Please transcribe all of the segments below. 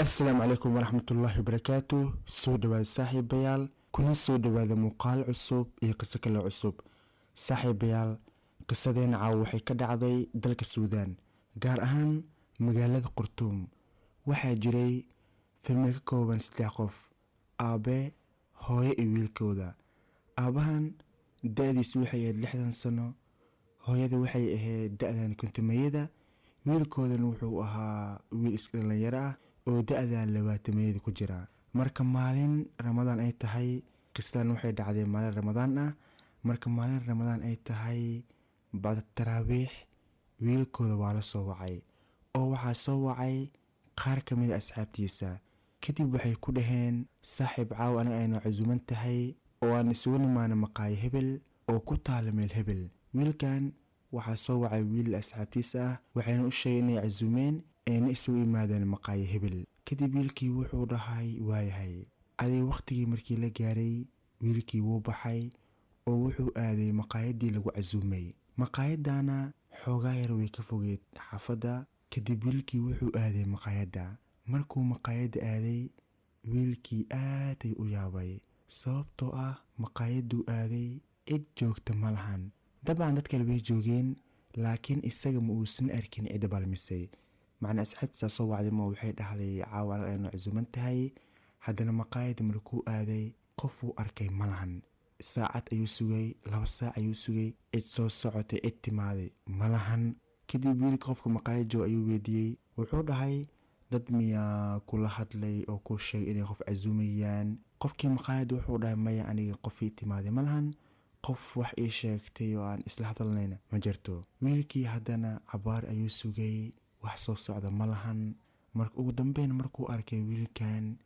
السلام عليكم ورحمة الله وبركاته. سو دواad saaxiibayaal kuna soo dhawaada muuqaal cusub iyo qiso kale cusub. saaxiibayaal, qisadeena caawa waxay ka dhacday dalka Suudaan, gaar ahaan magaalada Khartoum. waxaa jiray famil ka kooban 3 qof: aabe, hooyo iyo wiilkooda. aabahan da'diisu waxay ahayd 60 sano, hooyada waxay ahayd da'dan 50-meeyada, wiilkoodana wuxuu ahaa wiil iska dhalinyaro ah oo da'dan 20-meeyada ku jira. marka maalin Ramadaan ay tahay, qisadan waxay dhacday maalin Ramadaan ah. marka maalin Ramadaan ay tahay bacda taraawiix, wiilkooda waa la soo wacay oo waxaa soo wacay qaar ka mid ah asxaabtiisa. kadib waxay ku dhaheen, saaxiib caaw aniga aynu casuuman tahay oo aan isugu nimaano maqaayo hebel oo ku taala meel hebel. wiilkan waxaa soo wacay wiil asxaabtiisa ah, waxayna u sheegeen inay casuumeen ayna isugu yimaadeen maqaayo hebel. kadib wiilkii wuxuu dhahay waayahay. adiga waqtigii markii la gaaray, wiilkii wuu baxay oo wuxuu aaday maqaayadii lagu casuumay. maqaayadana xoogaa yar way ka fogeed xaafadda. kadib wiilkii wuxuu aaday maqaayadda. markuu maqaayadda aaday, wiilkii aad ay u yaabay sababtoo ah maqaayaduu aaday cid joogta ma lahan. dabcan dad kale way joogeen, laakiin isaga ma uusan arkin cid balmisay. macna asxaabtiisa soo wacday ma waxay dhahday caawa aniga aynu casuuman tahay. haddana maqaayadda markuu aaday qof uu arkay ma lahan. saacad ayuu sugay, 2 saac ayuu sugay, cid soo socotay cid timaaday ma lahan. kadib wiilka qofka maqaayad jooga ayuu weydiiyey, wuxuu dhahay dad miyaa kula hadlay oo ku sheegay inay qof casuumayaan. qofkii maqaayadda wuxuu dhahay maya, aniga qofii timaaday ma lahan, qof wax ii sheegtay oo aan isla hadalnayna ma jirto. wiilkii haddana cabaar ayuu sugay, wax soo socda ma lahan. marka ugu dambeyn markuu arkay wiilkan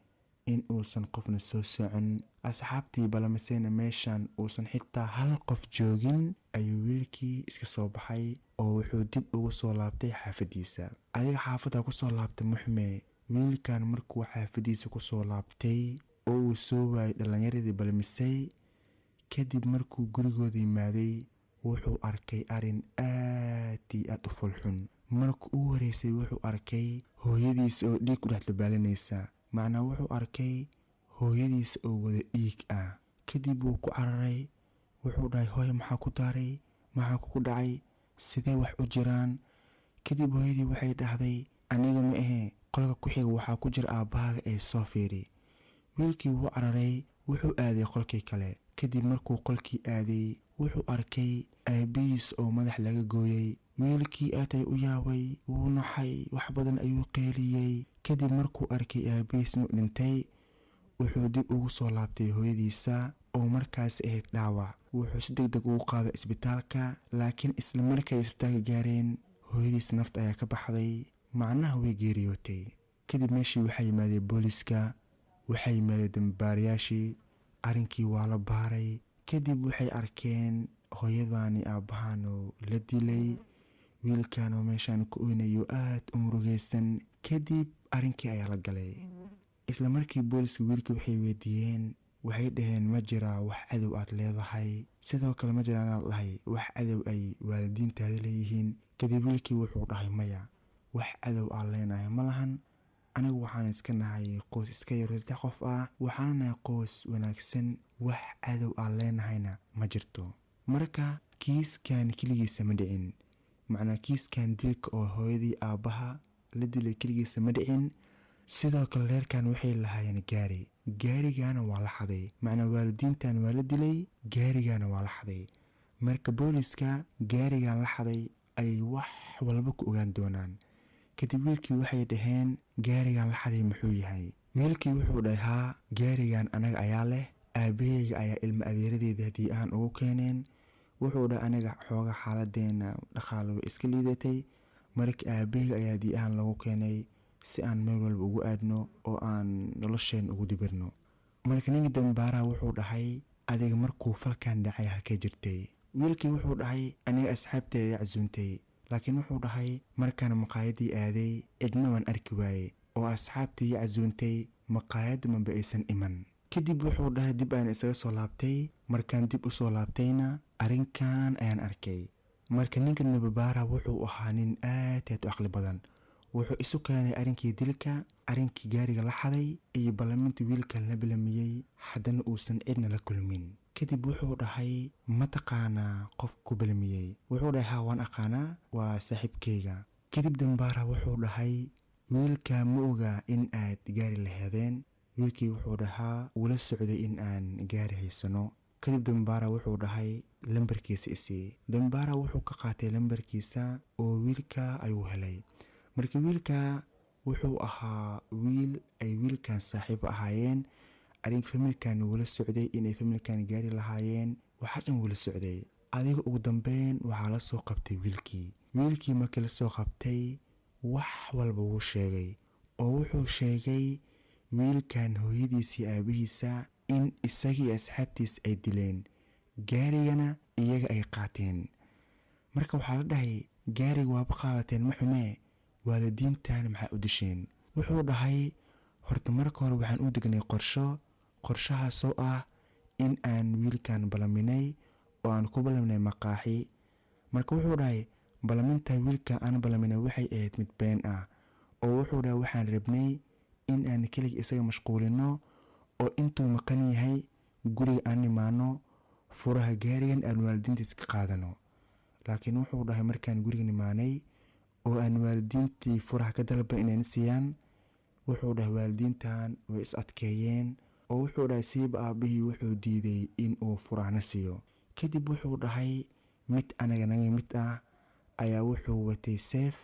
in uusan qofna soo socon, asxaabtii balamisayna meeshan uusan xitaa hal qof joogin, ayuu wiilkii iska soo baxay oo wuxuu dib ugu soo laabtay xaafadiisa. adiga xaafadda ku soo laabtay muxme. wiilkan markuu xaafadiisa ku soo laabtay oo uu soo waayay dhalinyaradii balamisay, kadib markuu gurigooda yimaaday wuxuu arkay arin aad iyo aad u fulxun. marka uu horeysay wuxuu arkay hooyadiis oo dhiig ku dhex dabaalanaysa. macnaa wuxuu arkay hooyadiis oo wada dhiig ah. kadib wuu ku cararay, wuxuu dhahay hooyo maxaa ku daaray, maxaa kugu dhacay, sidee wax u jiraan. kadib hooyadii waxay dhahday aniga ma ahe, qolka ku xiga waxaa ku jira aabbahaaga ee soo fiiri. wiilkii wuu cararay, wuxuu aaday qolkii kale. kadib markuu qolkii aaday wuxuu arkay aabihiis oo madax laga gooyay. wiilkii aad ay u yaabay, wuu naxay, wax badan ayuu qeeliyey. kadib markuu arkay aabihiis inuu dhintay, wuxuu dib ugu soo laabtay hooyadiisa oo markaas ahayd dhaawac. wuxuu si degdeg ugu qaaday isbitaalka, laakiin isla markay isbitaalka gaareen, hooyadiis nafta ayaa ka baxday, macnaha way geeriyootay. kadib meeshii waxaa yimaadeen booliska, waxaa yimaadeen dambaarayaashii. arrinkii waa la baaray. kadib waxay arkeen hooyadani aabbahanoo la dilay, wiilkanoo meeshaan ku oynayo aad u murugaysan. kadib arrinkii ayaa la galay. isla markii booliska wiilka waxay weydiiyeen, waxay dhaheen ma jiraa wax cadow aad leedahay, sidoo kale ma jiraan la dhahay wax cadow ay waalidiintaada leeyihiin. kadib wiilkii wuxuu dhahay maya, wax cadow aan leenahay ma lahan, anigu waxaan iska nahay qoys iska yar 3 qof ah, waxaana nahay qoys wanaagsan, wax cadow aan leenahayna ma jirto. marka kiiskan keligiisa ma dhicin. macnaa kiiskan dilka oo hooyadii aabbaha la dilay keligiisa ma dhicin. sidoo kale reerkan waxay lahaayeen gaari, gaarigana waa la xaday. macnaa waalidiintan waa la dilay, gaarigana waa la xaday. marka booliska gaarigan la xaday ayay wax walba ku ogaan doonaan. kadib wiilkii waxay dhaheen gaarigan la xaday muxuu yahay. wiilkii wuxuu dhahay haa, gaarigan anaga ayaa leh, aabaheyga ayaa ilma adeeradeeda haddii aan ugu keeneen. wuxuu dhahay aniga xooga xaaladeena dhaqaale way iska liidatay, marka aabaheyga ayaa haddii aan lagu keenay si aan meel walba ugu aadno oo aan nolosheen ugu dibirno. marka ninka dambaaraha wuxuu dhahay adiga markuu falkan dhacay halkee jirtay. wiilkii wuxuu dhahay aniga asxaabteeda casuuntay, laakiin wuxuu dhahay markaan maqaayadii aaday cidna waan arki waayey oo asxaabtii casuuntay maqaayad maba aysan iman. kadib wuxuu dhahay dib aan isaga soo laabtay. markaan dib u soo laabtayna arrinkan ayaan arkay. marka ninka dambaaraha wuxuu ahaa nin aad u aqli badan wuxuu isu keenay arrinkii dilka, arrinkii gaariga la xaday iyo ballamintii wiilkan la bilamiyey haddana uusan cidna la kulmin. kadib wuxuu dhahay ma taqaanaa qof ku bilamiyey? wuxuu dhahay haa waan aqaanaa, waa saaxiibkayga. kadib dambaara wuxuu dhahay wiilka ma ogaa in aad gaari lahaadeen? wiilkii wuxuu dhahaa wula socday in aan gaari haysano. kadib dambaara wuxuu dhahay lambarkiisa isii. dambaara wuxuu ka qaatay lambarkiisa oo wiilka ayuu helay. marka wiilka wuxuu ahaa wiil ay wiilkan saaxiib ahaayeen, arrin familkan wula socday inay familkan gaari lahaayeen, waxaa dhan wula socday. adiga ugu dambeyn waxaa la soo qabtay wiilkii markii la soo qabtay wax walba wuu sheegay, oo wuxuu sheegay wiilkan hooyadiisii aabihiisa in isagii asxaabtiis ay dileen, gaarigana iyaga ay qaateen. marka waxaa la dhahay gaariga waaba qaadateen ma xumee, waalidiintan maxaa u disheen? wuxuu dhahay horta marka hore waxaan u degnay qorshahaasoo ah in aan wiilkan balaminay oo aan ku balaminay maqaaxi. marka wuxuu dhahay balaminta wiilka aan balaminay waxay ahayd mid been ah, oo wuxuu dhahay waxaan rabnay in aan keliga isaga mashquulino oo intuu maqan yahay guriga aan imaano, furaha gaarigan aan waalidiintiis ka qaadano. laakiin wuxuu dhahay markaan guriga imaanay oo aan waalidiintii furaha ka dalban inayna siiyaan, wuxuu dhahay waalidiintan way is adkeeyeen oo wuxuu dhahay siiba aabihii wuxuu diiday in uu furahna siiyo. kadib wuxuu dhahay mid anaga naga mid ah ayaa wuxuu watay seef,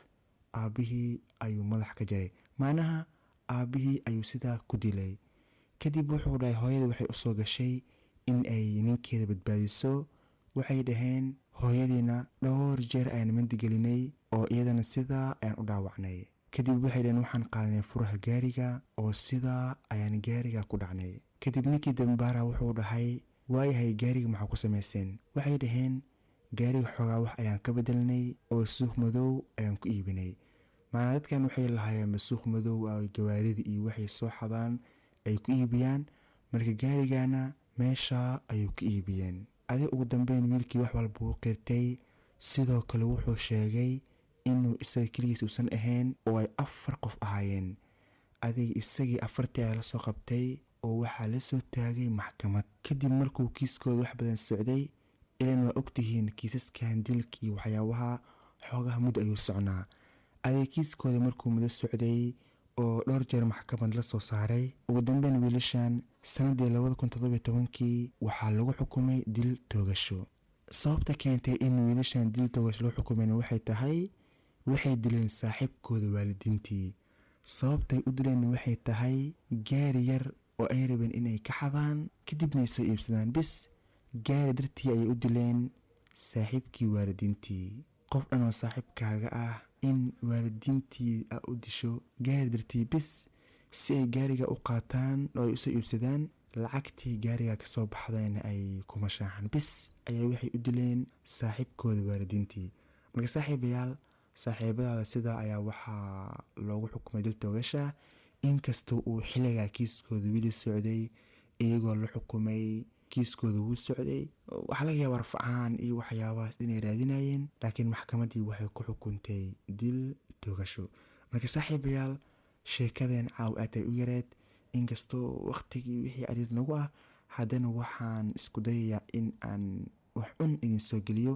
aabihii ayuu madax ka jaray, macnaha aabihii ayuu sidaa ku dilay. kadib wuxuu dhahay hooyada waxay u soo gashay in ay ninkeeda badbaadiso. waxay dhaheen hooyadiina dhowr jeer ayaan mindi gelinay oo iyadana sidaa ayaan u dhaawacnay. kadib waxay dhaheen waxaan qaadanay furaha gaariga oo sidaa ayaan gaariga ku dhacnay. kadib ninkii dambaara wuxuu dhahay waayahay gaariga maxaa ku samayseen? waxay dhaheen gaariga xoogaa wax ayaan ka bedelnay oo suuq madow ayaan ku iibinay. macnaa dadkan waxay lahaayeen suuq madow ay gawaarida iyo waxay soo xadaan ay ku iibiyaan, marka gaarigana meesha ayuu ka iibiyeen. adiga ugu dambeyn wiilkii wax walba wuu qirtay, sidoo kale wuxuu sheegay inuu isaga keligiis uusan ahayn oo ay 4 qof ahaayeen. adiga isagii 4tii ayaa la soo qabtay oo waxaa la soo taagay maxkamad. kadib markuu kiiskooda wax badan socday, ilan waa ogtihiin kiisaskan dilka iyo waxyaabaha xoogaha muddo ayuu socnaa. adiga kiiskooda markuu muddo socday oo dhowr jeer maxkamad la soo saaray, ugu dambeyn wiilashan sanadii 2017 waxaa lagu xukumay dil toogasho. sababta keentay in wiilashan dil toogasho loo xukumayna waxay tahay waxay dileen saaxiibkooda waalidiintii. sababtay u dileen waxay tahay gaari yar oo ay rabeen inay ka xadaan kadibna ay soo iibsadaan, bis gaari dartii ayay u dileen saaxiibkii waalidiintii. qof dhan oo saaxiibkaaga ah in waalidiintii a u disho gaari dartii bis si ay gaariga u qaataan oo ay usoo iibsadaan, lacagtii gaariga ka soo baxdayna ay ku mashaaxan, bis ayaa waxay u dileen saaxiibkooda waalidiintii. marka saaxiibayaal, saaxiibadaada sidaa ayaa waxaa loogu xukumay dil toogasha, inkastoo uu xilligaa kiiskooda wili socday. iyagoo la xukumay kiiskooda wuu socday, waxaa laga yaabaa rafcaan iyo waxyaabahaas inay raadinayeen, laakiin maxkamaddii waxay ku xukuntay dil toogasho. marka saaxiibayaal, sheekadeen caaw aad ay u yareed, inkastoo waqtigii wixii cariir nagu ah, haddana waxaan isku dayayaa in aan wax cun idin soo geliyo,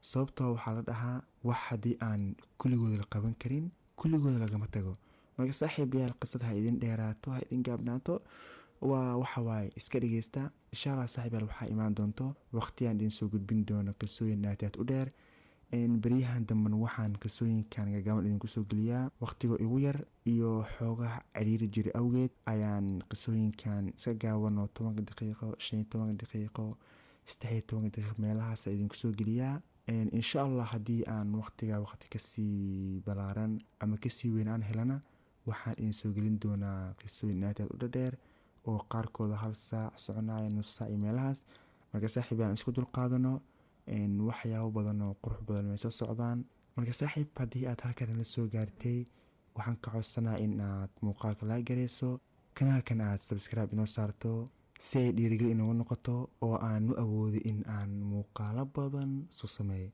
sababtoo waxaa la dhahaa wax haddii aan kulligooda la qaban karin kulligooda lagama tago. marka saaxiibayaal, qisada ha idin dheeraato, ha idin gaabnaato, waa waxa waaye iska dhegeysta. insha allah saaxiibayaal, waxaa imaan doonto waqtiyaan idin soo gudbin doono qisooyin aad u dheer. beryahan damben waxaan qisooyinkan gagaaban idinku soo geliyaa waqtigoo igu yar iyo xoogaha ciriiri jiri awgeed ayaan qisooyinkan iska gaaban oo 10 daqiiqo 15 daqiiqo 13 daqiiqo meelahaas idinku soo geliyaa. insha allah haddii aan waqti kasii balaaran ama kasii weyn aan helana, waxaan idin soo gelin doonaa qisooyin aad u dheer oo qaarkooda 1 saac soconaya, nus saac iyo meelahaas. marka saaxiibayaan isku dulqaadano, waxyaabo badan oo qurux badan way soo socdaan. marka saaxiib, haddii aad halkan la soo gaartay, waxaan ka codsanaa in aad muuqaalka la gareyso, kanaalkan aad subscribe inoo saarto si ay dhiirigelin inoogu noqoto oo aan u awoodo in aan muuqaalo badan soo sameeyo.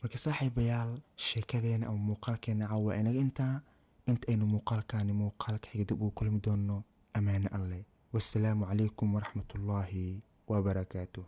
marka saaxiibayaal, sheekadeena ama muuqaalkeena caawa inaga intaa. inta aynu muuqaalkaani muuqaalka xiga dib ugu kulmi doonno ammaane alle. wassalaamu calaykum waraxmatullaahi wabarakaatuh.